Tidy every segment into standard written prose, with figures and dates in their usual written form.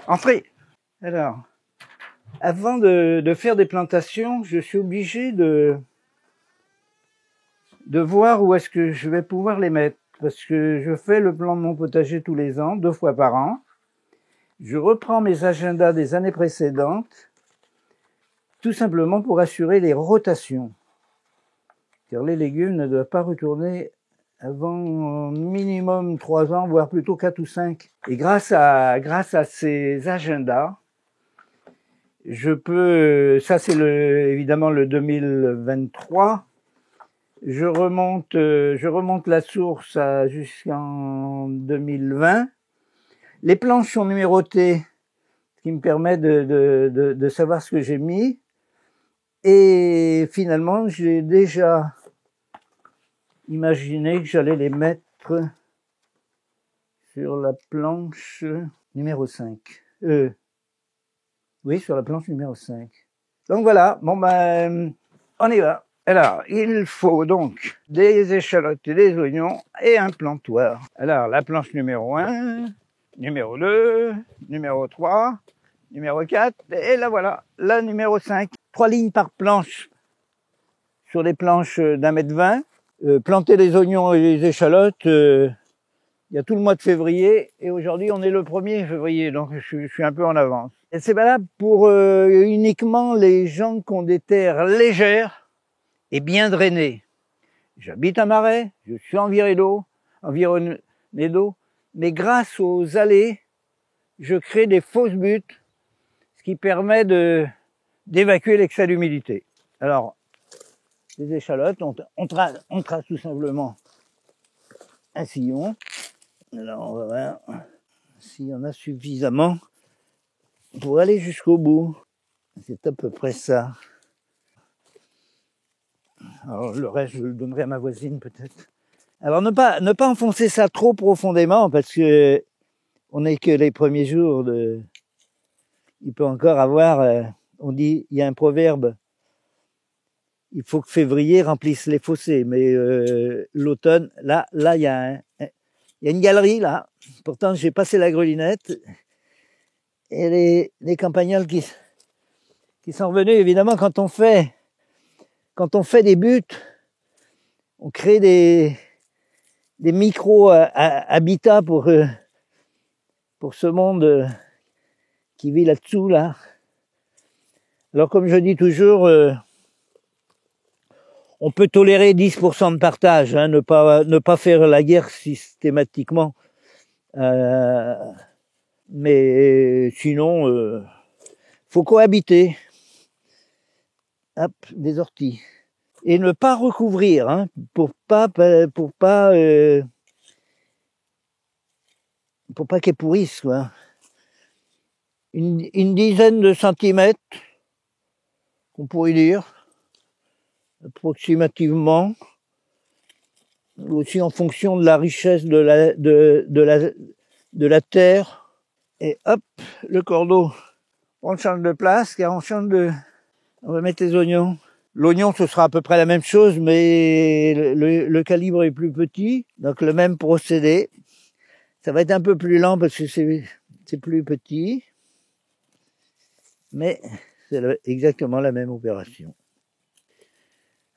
Entrez. Alors, avant de faire des plantations, je suis obligé de voir où est-ce que je vais pouvoir les mettre. Parce que je fais le plan de mon potager tous les ans, 2 fois par an. Je reprends mes agendas des années précédentes, tout simplement pour assurer les rotations. Car les légumes ne doivent pas retourner avant minimum 3 ans, voire plutôt 4 ou 5. Et grâce à ces agendas, je peux, ça c'est évidemment le 2023, je remonte la source jusqu'en 2020. Les planches sont numérotées, ce qui me permet de savoir ce que j'ai mis. Et finalement, j'ai déjà imaginé que j'allais les mettre sur la planche numéro 5. Oui, sur la planche numéro 5. Donc voilà, bon ben, on y va. Alors, il faut donc des échalotes et des oignons et un plantoir. Alors, la planche numéro 1, numéro 2, numéro 3, numéro 4, et là voilà, la numéro 5. 3 lignes par planche sur les planches d'1,20 m. Planter les oignons et les échalotes, il y a tout le mois de février, et aujourd'hui on est le 1er février, donc je suis un peu en avance. Et c'est valable pour uniquement les gens qui ont des terres légères et bien drainées. J'habite à Marais, je suis environné d'eau, mais grâce aux allées, je crée des fausses buttes, ce qui permet d'évacuer l'excès d'humidité. Alors, les échalotes, on trace tout simplement un sillon. Alors, on va voir s'il y en a suffisamment pour aller jusqu'au bout. C'est à peu près ça. Alors, le reste, je le donnerai à ma voisine, peut-être. Alors, ne pas enfoncer ça trop profondément, parce que on n'est que les premiers jours il peut encore avoir, on dit, il y a un proverbe, il faut que février remplisse les fossés, mais l'automne, là, il y a une galerie, là. Pourtant, j'ai passé la grelinette, et les campagnols qui sont revenus, évidemment, quand on fait des buts, on crée des micro-habitats pour ce monde qui vit là-dessous, là. Alors, comme je dis toujours, on peut tolérer 10% de partage, hein, ne pas faire la guerre systématiquement. Mais sinon, faut cohabiter. Hop, des orties. Et ne pas recouvrir, hein, pour pas qu'elles pourrissent, quoi. Une dizaine de centimètres, on pourrait dire, approximativement, aussi en fonction de la richesse de la terre. Et hop, le cordeau, on change de place, car on va mettre les oignons. L'oignon, ce sera à peu près la même chose, mais le calibre est plus petit, donc le même procédé. Ça va être un peu plus lent parce que c'est plus petit, mais c'est exactement la même opération.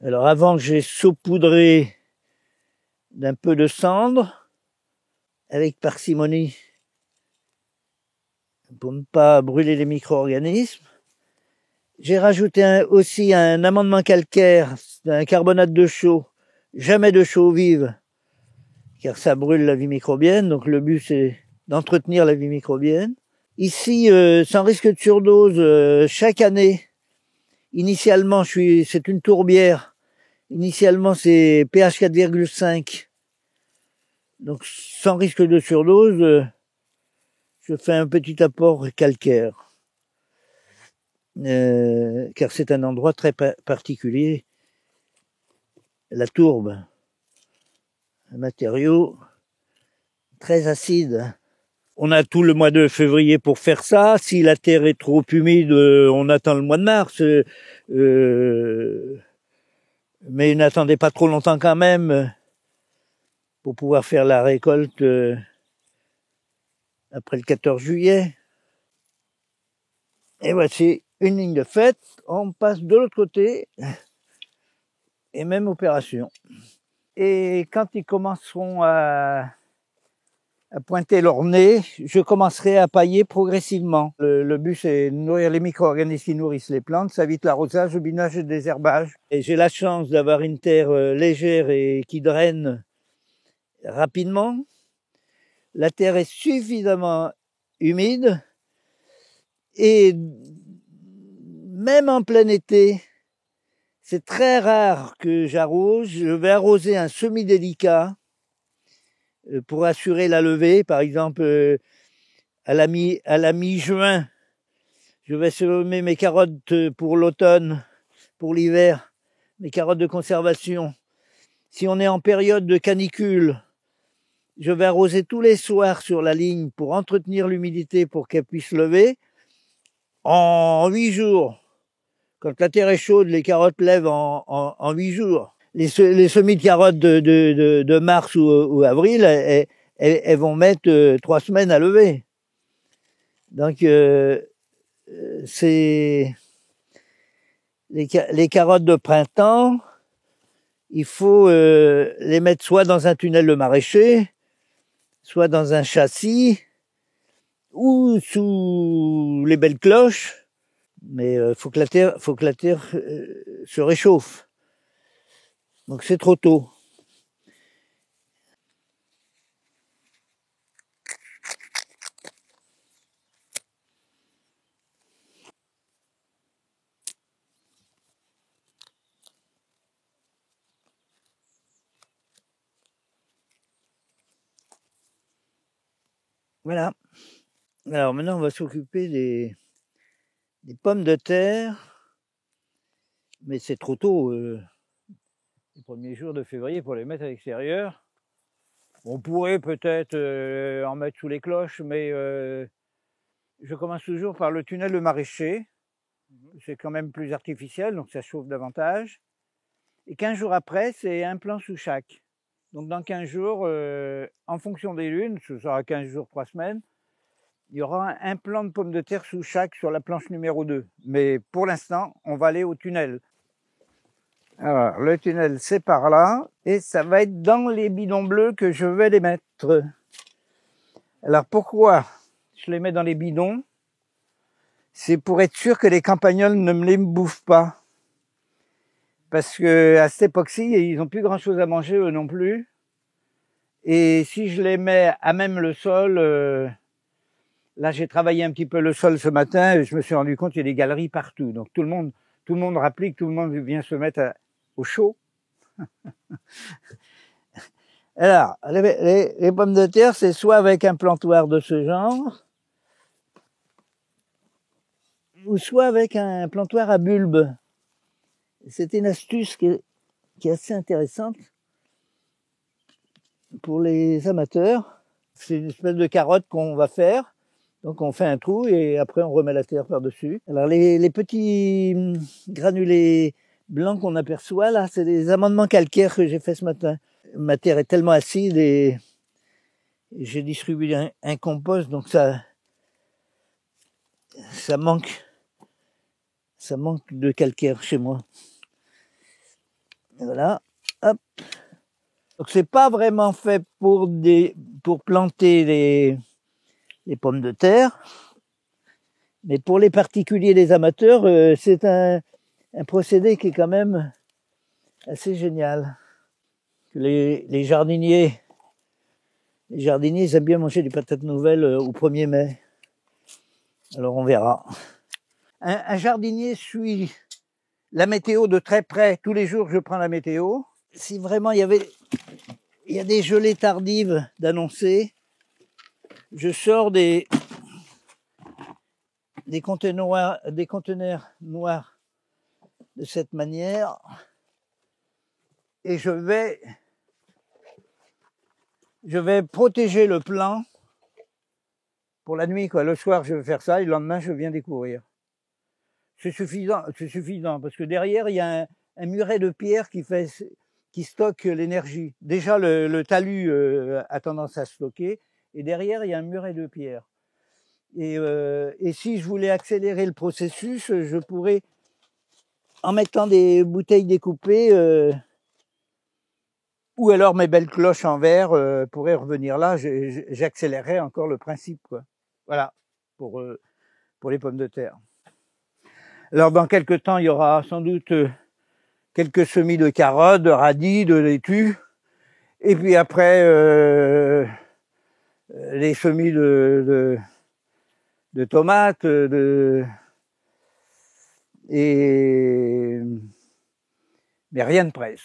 Alors avant, j'ai saupoudré d'un peu de cendre avec parcimonie pour ne pas brûler les micro-organismes. J'ai rajouté aussi un amendement calcaire, un carbonate de chaux, jamais de chaux vive, car ça brûle la vie microbienne, donc le but c'est d'entretenir la vie microbienne. Ici, sans risque de surdose, chaque année, initialement c'est une tourbière, initialement c'est pH 4,5, donc sans risque de surdose, je fais un petit apport calcaire. Car c'est un endroit très particulier, la tourbe, un matériau très acide. On a tout le mois de février pour faire ça. Si la terre est trop humide, on attend le mois de mars. Mais n'attendez pas trop longtemps quand même pour pouvoir faire la récolte après le 14 juillet. Et voici une ligne de faite. On passe de l'autre côté. Et même opération. Et quand ils commenceront à pointer leur nez, je commencerai à pailler progressivement. Le but, c'est de nourrir les micro-organismes qui nourrissent les plantes. Ça évite l'arrosage, le binage et le désherbage. Et j'ai la chance d'avoir une terre légère et qui draine rapidement. La terre est suffisamment humide. Et même en plein été, c'est très rare que j'arrose. Je vais arroser un semi-délicat pour assurer la levée. Par exemple, à la mi-juin, je vais semer mes carottes pour l'automne, pour l'hiver, mes carottes de conservation. Si on est en période de canicule, je vais arroser tous les soirs sur la ligne pour entretenir l'humidité pour qu'elle puisse lever. En 8 jours, quand la terre est chaude, les carottes lèvent en 8 jours. Les semis de carottes de mars ou avril, elles vont mettre 3 semaines à lever. Donc, c'est les carottes de printemps, il faut les mettre soit dans un tunnel de maraîcher, soit dans un châssis, ou sous les belles cloches. Mais faut que la terre se réchauffe. Donc c'est trop tôt. Voilà. Alors maintenant, on va s'occuper des pommes de terre. Mais c'est trop tôt, les premiers jours de février, pour les mettre à l'extérieur. On pourrait peut-être en mettre sous les cloches, mais je commence toujours par le tunnel de maraîcher. C'est quand même plus artificiel, donc ça chauffe davantage. Et 15 jours après, c'est un plant sous chaque. Donc dans 15 jours, en fonction des lunes, ce sera 15 jours, 3 semaines, il y aura un plant de pommes de terre sous chaque sur la planche numéro 2. Mais pour l'instant, on va aller au tunnel. Alors, le tunnel, c'est par là, et ça va être dans les bidons bleus que je vais les mettre. Alors, pourquoi je les mets dans les bidons? C'est pour être sûr que les campagnols ne me les bouffent pas. Parce que à cette époque-ci, ils n'ont plus grand-chose à manger, eux non plus. Et si je les mets à même le sol, là, j'ai travaillé un petit peu le sol ce matin, et je me suis rendu compte qu'il y a des galeries partout. Donc, tout le monde rapplique, tout le monde vient se mettre au chaud. Alors, les pommes de terre, c'est soit avec un plantoir de ce genre, ou soit avec un plantoir à bulbe. C'est une astuce qui est assez intéressante pour les amateurs. C'est une espèce de carotte qu'on va faire. Donc on fait un trou et après on remet la terre par-dessus. Alors les petits granulés blancs qu'on aperçoit là, c'est des amendements calcaires que j'ai fait ce matin. Ma terre est tellement acide et j'ai distribué un compost, donc ça manque de calcaire chez moi. Et voilà, hop. Donc c'est pas vraiment fait pour planter les pommes de terre, mais pour les particuliers, les amateurs, c'est un procédé qui est quand même assez génial. Les jardiniers, ils aiment bien manger des patates nouvelles au 1er mai. Alors on verra. Un jardinier suit la météo de très près. Tous les jours, je prends la météo. Si vraiment il y a des gelées tardives d'annoncer, je sors des conteneurs noirs de cette manière et je vais protéger le plant pour la nuit, quoi. Le soir, je vais faire ça et le lendemain, je viens découvrir. C'est suffisant parce que derrière, il y a un muret de pierre qui stocke l'énergie. Déjà, le talus a tendance à stocker et derrière, il y a un muret de pierre. Et si je voulais accélérer le processus, je pourrais, en mettant des bouteilles découpées, ou alors mes belles cloches en verre pourraient revenir là, j'accélérerais encore le principe, quoi. Voilà, pour les pommes de terre. Alors dans quelques temps, il y aura sans doute quelques semis de carottes, de radis, de laitue, et puis après les semis de tomates, mais rien ne presse.